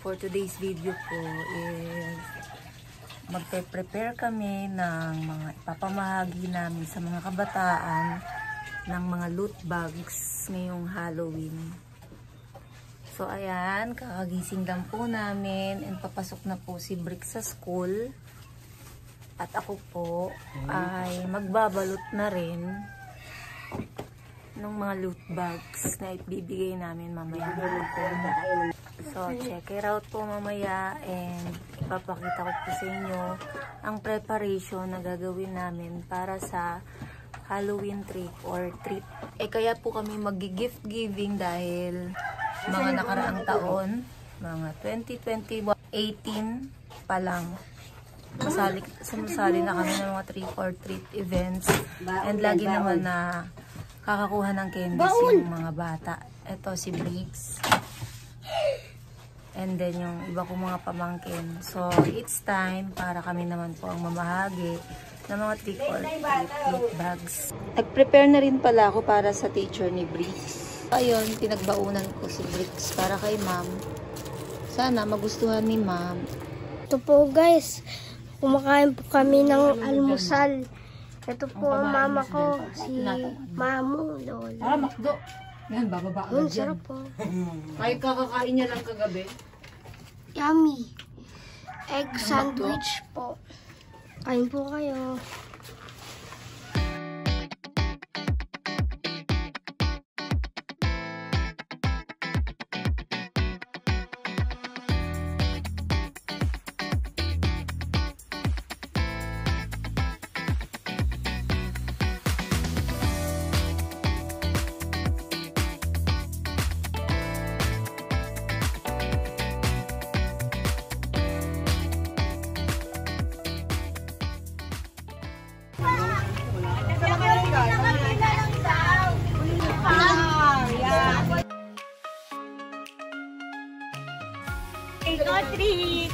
for today's video po is magpe-prepare kami ng mga ipapamahagi namin sa mga kabataan ng mga loot bags ngayong Halloween. So ayan, kakagising lang po namin and papasok na po si Brick sa school. At ako po ay magbabalot na rin ng mga loot bags na ibibigay namin mamaya. So, check it out po mamaya and ipapakita ko po sa inyo ang preparation na gagawin namin para sa Halloween trick or treat. Kaya po kami mag-gift giving dahil mga nakaraang taon, mga 2020, 18 pa lang. Sumasali na kami ng mga trick or treat events and lagi naman na kakakuha ng candies yung mga bata. Ito si Briggs. And then yung iba kong mga pamangkin. So it's time para kami naman po ang mamahagi ng mga trick or treat bags. Nag-prepare na rin pala ako para sa teacher ni Briggs. Ayun, pinagbaunan ko si Briggs para kay ma'am. Sana magustuhan ni ma'am. Ito po guys, kumakain po kami ng almusal. Ito po ang mama ko, si Mamu, Lola. Makdo. Yan, bababa ka Ang dyan. sarap po. Kahit kakakain niya lang kagabi. Yummy. Egg sandwich po. Kain po kayo. Treat!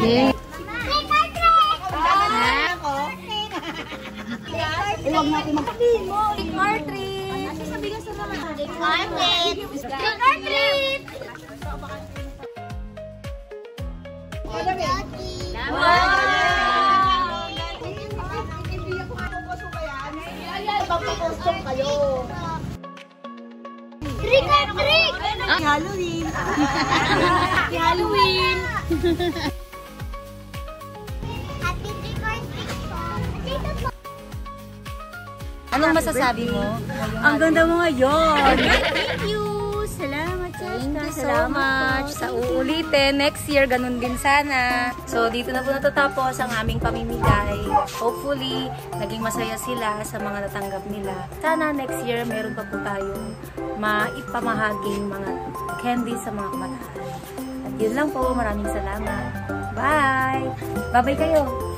Yeah. Huwag natin magsabihin mo. Trick or treat! Ano sabihin sa naman? Trick or treat! Trick or treat! Trick or treat! Halloween! Happy Halloween! Happy trick or treat po! Anong masasabi mo? Ang ganda mo ngayon! Thank you! Salamat, Thank you so much sa uulitin. Next year, ganun din sana. So, dito na po natatapos ang aming pamimigay. Hopefully, naging masaya sila sa mga natanggap nila. Sana next year, meron pa po tayong maipamahaging mga candy sa mga kabataan. At yun lang po. Maraming salamat. Bye! Bye-bye kayo!